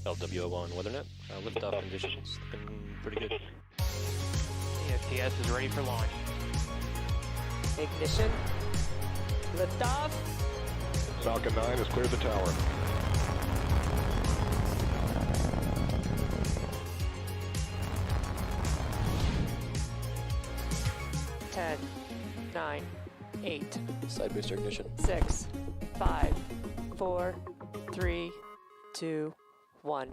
LWO1 WeatherNet. Liftoff conditions looking pretty good. EFTS is ready for launch. Ignition. Liftoff. Falcon 9 has cleared the tower. Ten, 9, 8, Side booster ignition. 6, 5, 4, 3, 2, 1.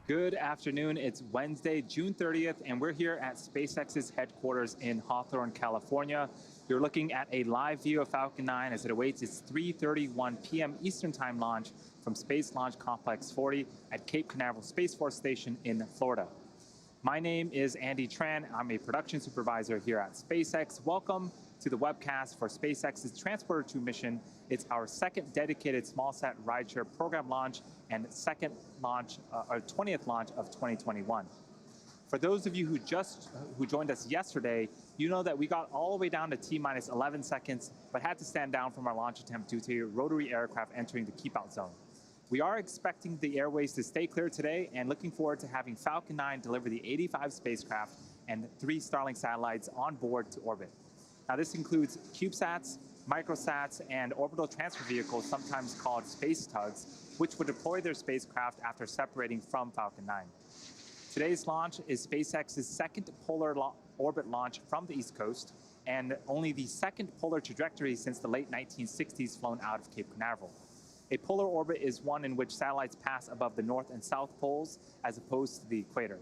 Good afternoon. It's Wednesday, June 30th, and we're here at SpaceX's headquarters in Hawthorne, California. You're looking at a live view of Falcon 9 as it awaits its 3:31 p.m. Eastern Time launch from Space Launch Complex 40 at Cape Canaveral Space Force Station in Florida. My name is Andy Tran. I'm a production supervisor here at SpaceX. Welcome to the webcast for SpaceX's Transporter 2 mission. It's our second dedicated smallsat rideshare program launch and second launch, or 20th launch of 2021. For those of you who joined us yesterday, you know that we got all the way down to T-minus 11 seconds, but had to stand down from our launch attempt due to rotary aircraft entering the keep-out zone. We are expecting the airways to stay clear today and looking forward to having Falcon 9 deliver the 85 spacecraft and 3 Starlink satellites on board to orbit. Now this includes CubeSats, microsats, and orbital transfer vehicles, sometimes called space tugs, which will deploy their spacecraft after separating from Falcon 9. Today's launch is SpaceX's second polar orbit launch from the East Coast, and only the second polar trajectory since the late 1960s flown out of Cape Canaveral. A polar orbit is one in which satellites pass above the North and South poles as opposed to the equator.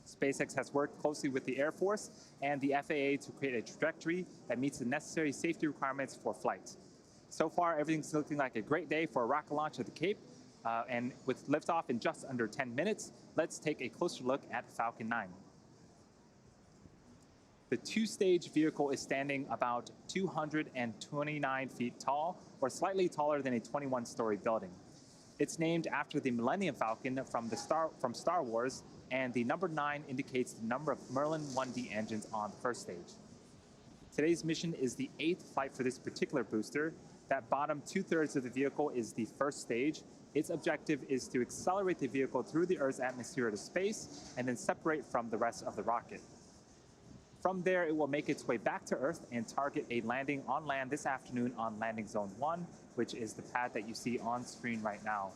SpaceX has worked closely with the Air Force and the FAA to create a trajectory that meets the necessary safety requirements for flight. So far, everything's looking like a great day for a rocket launch at the Cape, and with liftoff in just under 10 minutes, let's take a closer look at Falcon 9. The 2-stage vehicle is standing about 229 feet tall, or slightly taller than a 21-story building. It's named after the Millennium Falcon from Star Wars, and the number 9 indicates the number of Merlin 1D engines on the first stage. Today's mission is the 8th flight for this particular booster. That bottom 2/3 of the vehicle is the first stage. Its objective is to accelerate the vehicle through the Earth's atmosphere to space and then separate from the rest of the rocket. From there, it will make its way back to Earth and target a landing on land this afternoon on Landing Zone 1, which is the pad that you see on screen right now.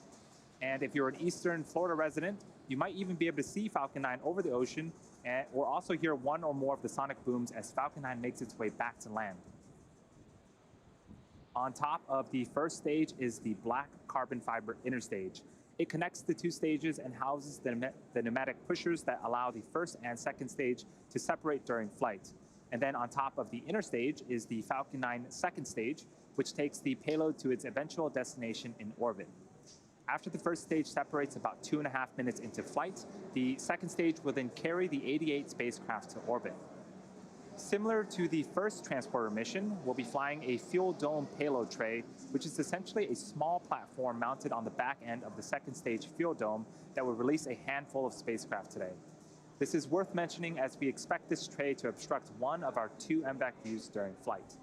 And if you're an Eastern Florida resident, you might even be able to see Falcon 9 over the ocean, or also hear one or more of the sonic booms as Falcon 9 makes its way back to land. On top of the first stage is the black carbon fiber inner stage. It connects the 2 stages and houses the pneumatic pushers that allow the first and second stage to separate during flight. And then on top of the inner stage is the Falcon 9 second stage, which takes the payload to its eventual destination in orbit. After the first stage separates about 2.5 minutes into flight, the second stage will then carry the 88 spacecraft to orbit. Similar to the first transporter mission, we'll be flying a fuel dome payload tray, which is essentially a small platform mounted on the back end of the second stage fuel dome that will release a handful of spacecraft today. This is worth mentioning as we expect this tray to obstruct one of our 2 MVAC views during flight.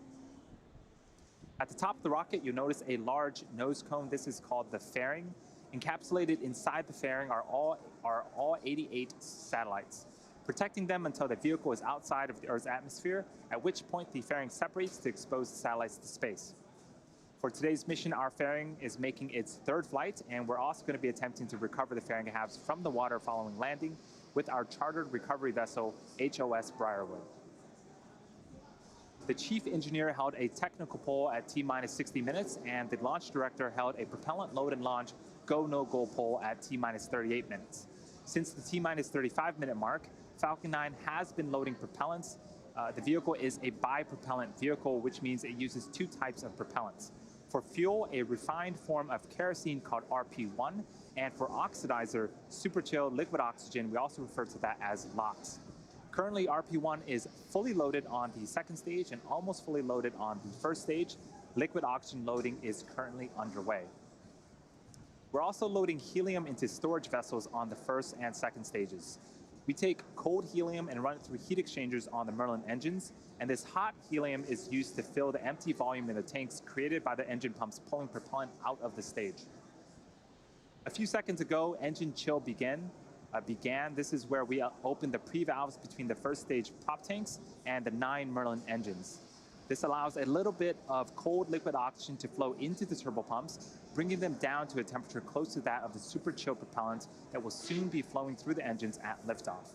At the top of the rocket, you'll notice a large nose cone. This is called the fairing. Encapsulated inside the fairing are all 88 satellites, protecting them until the vehicle is outside of the Earth's atmosphere, at which point the fairing separates to expose the satellites to space. For today's mission, our fairing is making its 3rd flight, and we're also going to be attempting to recover the fairing halves from the water following landing with our chartered recovery vessel, HOS Briarwood. The chief engineer held a technical poll at T-minus 60 minutes, and the launch director held a propellant load and launch go, no-go poll at T-minus 38 minutes. Since the T-minus 35-minute mark, Falcon 9 has been loading propellants. The vehicle is a bipropellant vehicle, which means it uses 2 types of propellants. For fuel, a refined form of kerosene called RP1, and for oxidizer, super chilled liquid oxygen, we also refer to that as LOX. Currently, RP1 is fully loaded on the second stage and almost fully loaded on the first stage. Liquid oxygen loading is currently underway. We're also loading helium into storage vessels on the first and second stages. We take cold helium and run it through heat exchangers on the Merlin engines, and this hot helium is used to fill the empty volume in the tanks created by the engine pumps pulling propellant out of the stage. A few seconds ago, engine chill began. This is where we opened the pre-valves between the first stage prop tanks and the 9 Merlin engines. This allows a little bit of cold liquid oxygen to flow into the turbopumps, bringing them down to a temperature close to that of the super chill propellant that will soon be flowing through the engines at liftoff.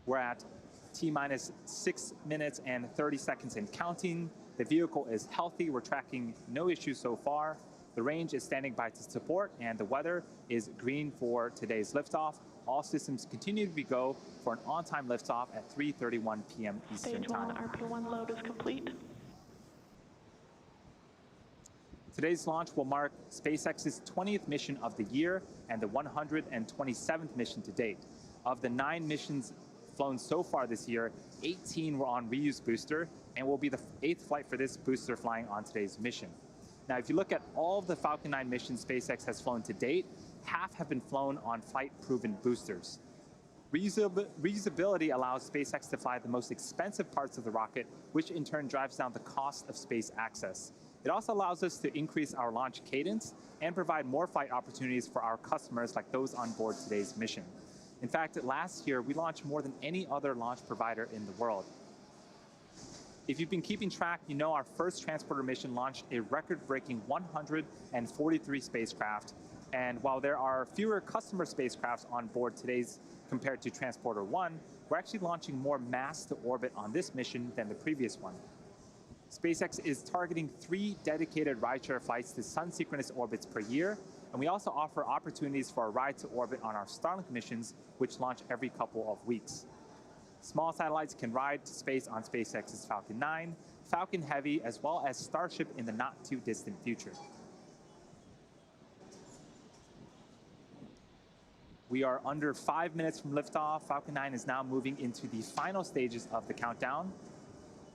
We're at T-minus 6 minutes and 30 seconds and counting. The vehicle is healthy. We're tracking no issues so far. The range is standing by to support, and the weather is green for today's liftoff. All systems continue to be go for an on-time liftoff at 3:31 p.m. Eastern Time. Stage 1 RP1 load is complete. Today's launch will mark SpaceX's 20th mission of the year and the 127th mission to date. Of the 9 missions flown so far this year, 18 were on reused booster, and will be the 8th flight for this booster flying on today's mission. Now, if you look at all of the Falcon 9 missions SpaceX has flown to date, half have been flown on flight-proven boosters. Reusability allows SpaceX to fly the most expensive parts of the rocket, which in turn drives down the cost of space access. It also allows us to increase our launch cadence and provide more flight opportunities for our customers like those on board today's mission. In fact, last year, we launched more than any other launch provider in the world. If you've been keeping track, you know our first transporter mission launched a record-breaking 143 spacecraft. And while there are fewer customer spacecrafts on board today's compared to Transporter 1, we're actually launching more mass to orbit on this mission than the previous one. SpaceX is targeting 3 dedicated rideshare flights to sun-synchronous orbits per year, and we also offer opportunities for a ride to orbit on our Starlink missions, which launch every couple of weeks. Small satellites can ride to space on SpaceX's Falcon 9, Falcon Heavy, as well as Starship in the not-too-distant future. We are under 5 minutes from liftoff. Falcon 9 is now moving into the final stages of the countdown.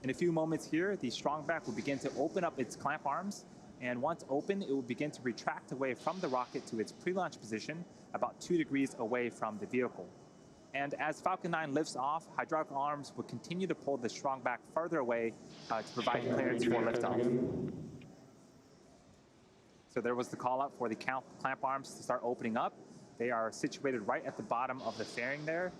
In a few moments here, the strongback will begin to open up its clamp arms, and once open, it will begin to retract away from the rocket to its pre-launch position, about 2 degrees away from the vehicle. And as Falcon 9 lifts off, hydraulic arms will continue to pull the strongback further away to provide clearance for liftoff. So there was the call out for the clamp arms to start opening up. They are situated right at the bottom of the fairing there.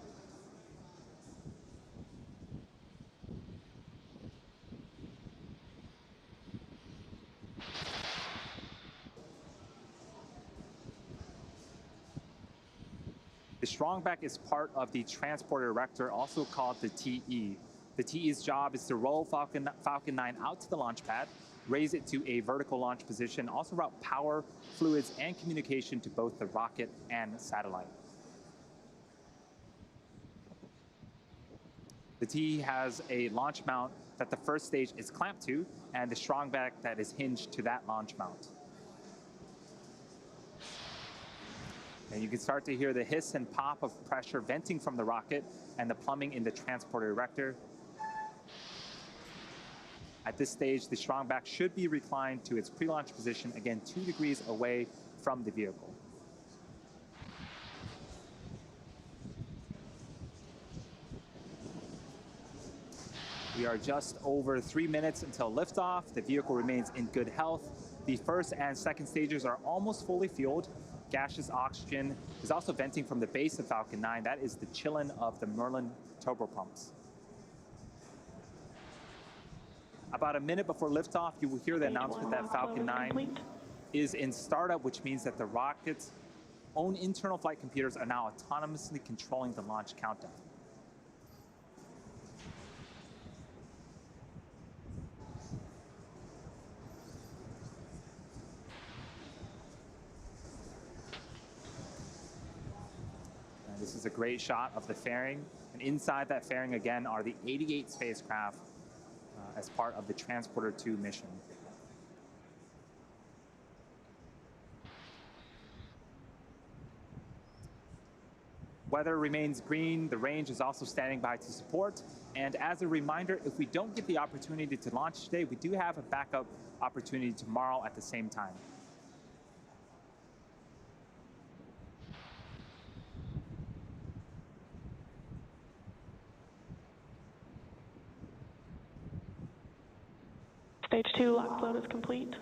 The strongback is part of the transporter erector, also called the TE. The TE's job is to roll Falcon 9 out to the launch pad, raise it to a vertical launch position, also route power, fluids, and communication to both the rocket and satellite. The TE has a launch mount that the first stage is clamped to, and the strongback that is hinged to that launch mount. And you can start to hear the hiss and pop of pressure venting from the rocket and the plumbing in the transporter erector. At this stage, the strongback should be reclined to its pre-launch position, again 2 degrees away from the vehicle. We are just over 3 minutes until liftoff. The vehicle remains in good health. The first and second stages are almost fully fueled. Gaseous oxygen is also venting from the base of Falcon 9. That is the chillin of the Merlin turbopumps. About a minute before liftoff, you will hear the announcement that Falcon 9 is in startup, which means that the rocket's own internal flight computers are now autonomously controlling the launch countdown. This is a great shot of the fairing, and inside that fairing again are the 88 spacecraft as part of the Transporter 2 mission. Weather remains green. The range is also standing by to support. And as a reminder, if we don't get the opportunity to launch today, we do have a backup opportunity tomorrow at the same time. Stage 2 LOX load is complete.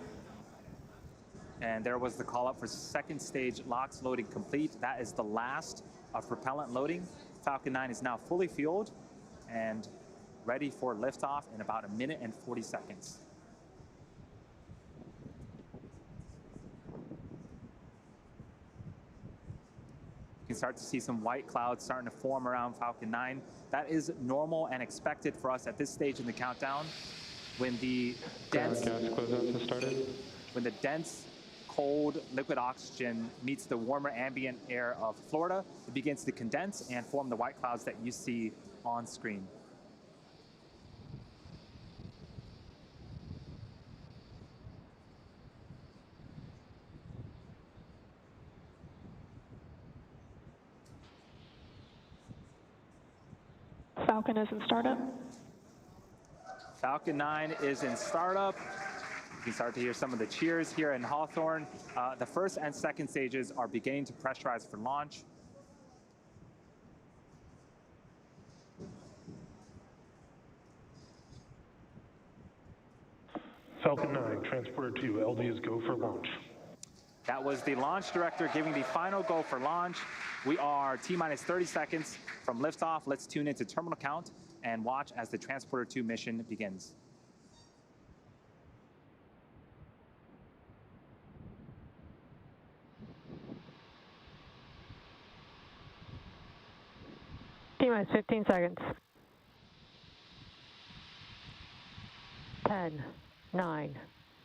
And there was the call up for second stage LOX loading complete. That is the last of propellant loading. Falcon 9 is now fully fueled and ready for liftoff in about 1 minute and 40 seconds. You can start to see some white clouds starting to form around Falcon 9. That is normal and expected for us at this stage in the countdown. When the dense cold liquid oxygen meets the warmer ambient air of Florida, it begins to condense and form the white clouds that you see on screen. Falcon is in startup. Falcon 9 is in startup. You can start to hear some of the cheers here in Hawthorne. The first and second stages are beginning to pressurize for launch. Falcon 9, Transporter 2, LD is go for launch. That was the launch director giving the final go for launch. We are T-minus 30 seconds from liftoff. Let's tune into terminal count and watch as the Transporter 2 mission begins. T-minus 15 seconds. 10, 9,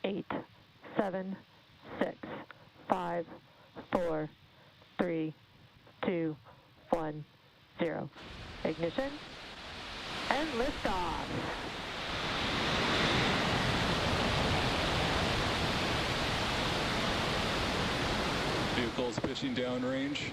8, 7, 6, 5, 4, 3, 2, 1, 0. Ignition and liftoff. Vehicles pitching downrange.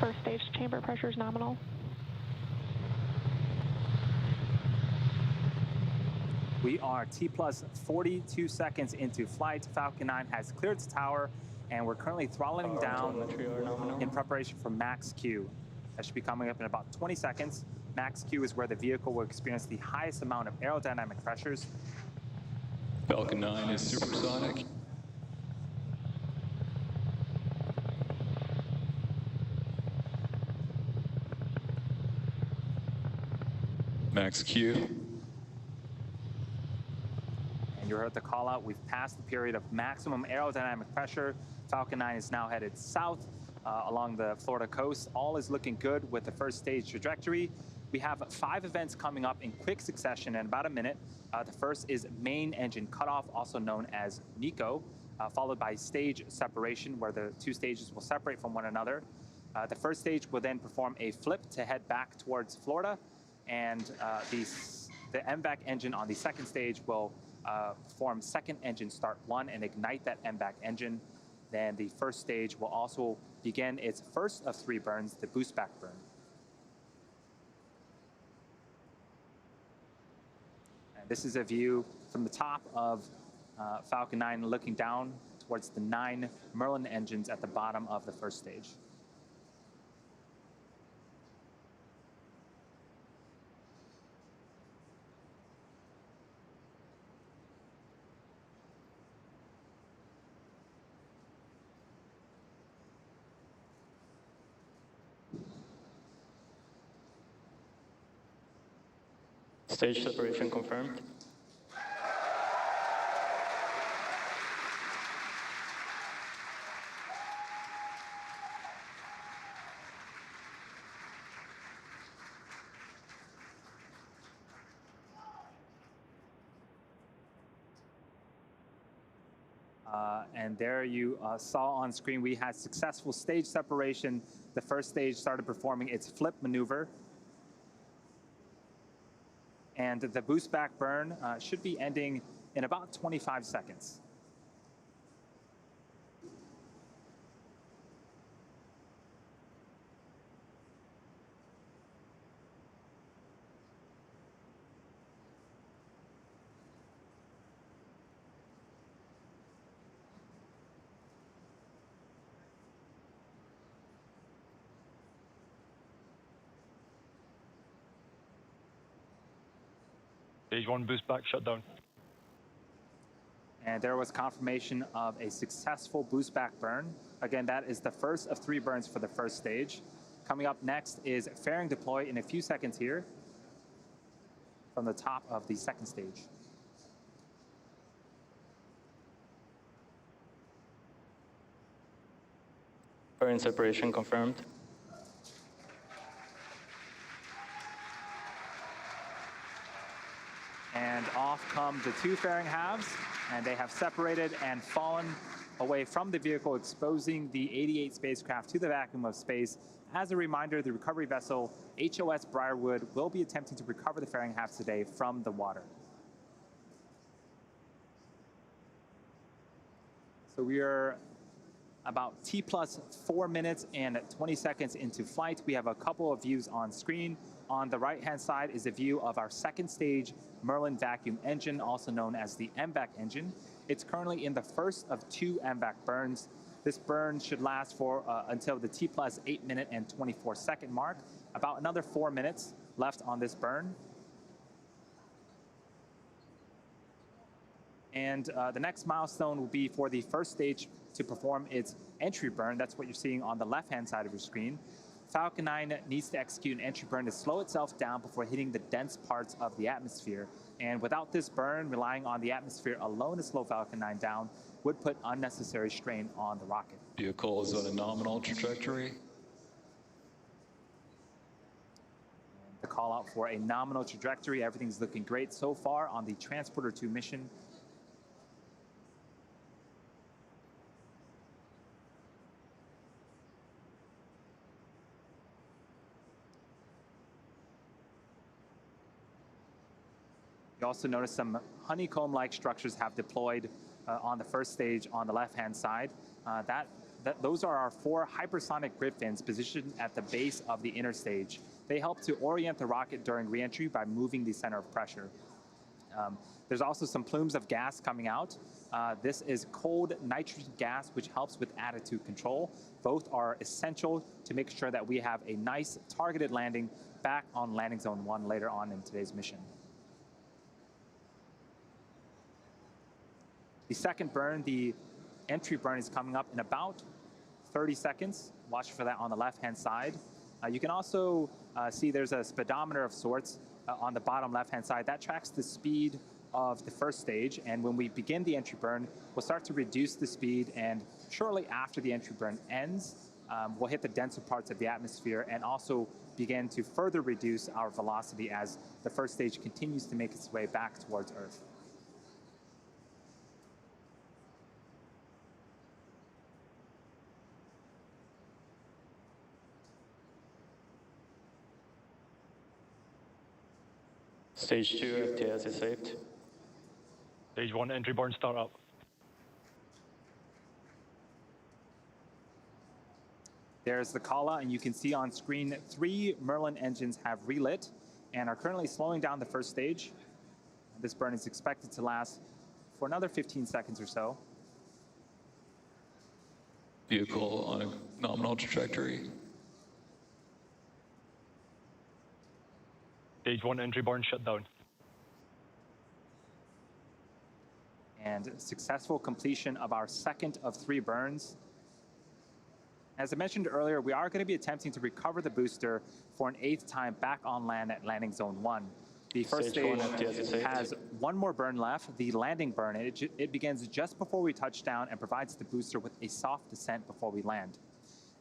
First stage chamber pressure is nominal. We are T-plus 42 seconds into flight. Falcon 9 has cleared its tower, and we're currently throttling down in preparation for max Q. That should be coming up in about 20 seconds. Max Q is where the vehicle will experience the highest amount of aerodynamic pressures. Falcon 9 is supersonic. Max Q. And you heard the call out. We've passed the period of maximum aerodynamic pressure. Falcon 9 is now headed south along the Florida coast. All is looking good with the first stage trajectory. We have 5 events coming up in quick succession in about a minute. The first is main engine cutoff, also known as MECO, followed by stage separation, where the 2 stages will separate from one another. The first stage will then perform a flip to head back towards Florida, and the MVAC engine on the second stage will perform second engine start 1 and ignite that MVAC engine. Then the first stage will also begin its first of 3 burns, the boost back burn. And this is a view from the top of Falcon 9 looking down towards the 9 Merlin engines at the bottom of the first stage. Stage separation confirmed. And there you saw on screen, we had successful stage separation. The first stage started performing its flip maneuver. And the boost back burn should be ending in about 25 seconds. Stage 1 boost back shutdown. And there was confirmation of a successful boost back burn. Again, that is the first of 3 burns for the first stage. Coming up next is fairing deploy in a few seconds here from the top of the second stage. Burn separation confirmed. And off come the 2 fairing halves, and they have separated and fallen away from the vehicle, exposing the 88 spacecraft to the vacuum of space. As a reminder, the recovery vessel HOS Briarwood will be attempting to recover the fairing halves today from the water. So we are about T plus 4 minutes and 20 seconds into flight. We have a couple of views on screen. On the right-hand side is a view of our second stage Merlin vacuum engine, also known as the MVAC engine. It's currently in the first of 2 MVAC burns. This burn should last for until the T plus 8 minute and 24 second mark. About another 4 minutes left on this burn. And the next milestone will be for the first stage to perform its entry burn. That's what you're seeing on the left-hand side of your screen. Falcon 9 needs to execute an entry burn to slow itself down before hitting the dense parts of the atmosphere. And without this burn, relying on the atmosphere alone to slow Falcon 9 down would put unnecessary strain on the rocket. Vehicle is on a nominal trajectory. The call out for a nominal trajectory. Everything's looking great so far on the Transporter 2 mission. You also notice some honeycomb-like structures have deployed on the first stage on the left-hand side. Those are our 4 hypersonic grid fins positioned at the base of the inner stage. They help to orient the rocket during reentry by moving the center of pressure. There's also some plumes of gas coming out. This is cold nitrogen gas, which helps with attitude control. Both are essential to make sure that we have a nice targeted landing back on landing zone 1 later on in today's mission. The second burn, the entry burn, is coming up in about 30 seconds. Watch for that on the left-hand side. You can also see there's a speedometer of sorts on the bottom left-hand side. That tracks the speed of the first stage, and when we begin the entry burn, we'll start to reduce the speed, and shortly after the entry burn ends, we'll hit the denser parts of the atmosphere and also begin to further reduce our velocity as the first stage continues to make its way back towards Earth. Stage 2 FTS is saved. Stage 1 entry burn startup. There's the call out, and you can see on screen 3 Merlin engines have relit and are currently slowing down the first stage. This burn is expected to last for another 15 seconds or so. Vehicle on a nominal trajectory. Stage 1 entry burn shutdown. And successful completion of our second of 3 burns. As I mentioned earlier, we are going to be attempting to recover the booster for an 8th time back on land at landing zone 1. The first stage has 1 more burn left, the landing burn. It begins just before we touch down and provides the booster with a soft descent before we land.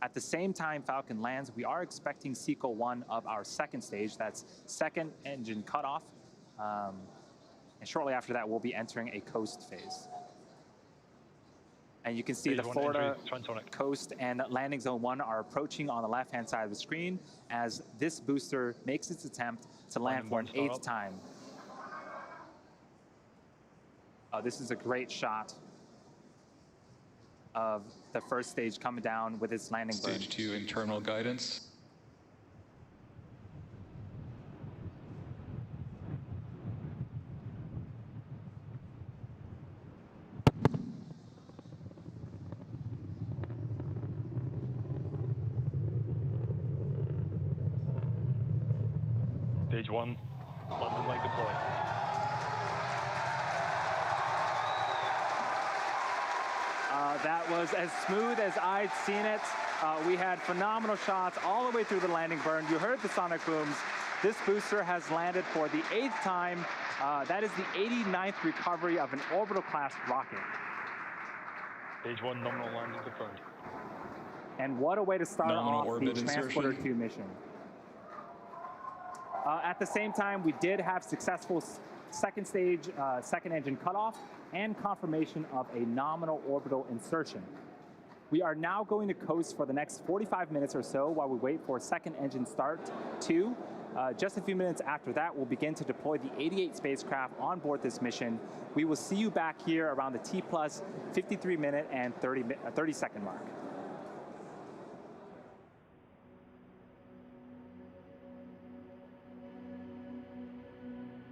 At the same time Falcon lands, we are expecting Sequel 1 of our second stage. That's second engine cutoff. And shortly after that, we'll be entering a coast phase. And you can see the Florida coast and landing zone 1 are approaching on the left-hand side of the screen as this booster makes its attempt to land for an 8th time. This is a great shot of the first stage coming down with its landing burn. Stage 2 internal guidance. Stage 1, London light deploy. That was as smooth as I'd seen it. We had phenomenal shots all the way through the landing burn. You heard the sonic booms. This booster has landed for the 8th time. That is the 89th recovery of an orbital class rocket. Stage 1 nominal landing confirmed. And what a way to start Nominal off the orbit Transporter insertion. 2 mission. At the same time, we did have successful second stage, second engine cutoff, and confirmation of a nominal orbital insertion. We are now going to coast for the next 45 minutes or so while we wait for second engine start 2. Just a few minutes after that, we'll begin to deploy the 88 spacecraft on board this mission. We will see you back here around the T plus 53 minute and 30 second mark.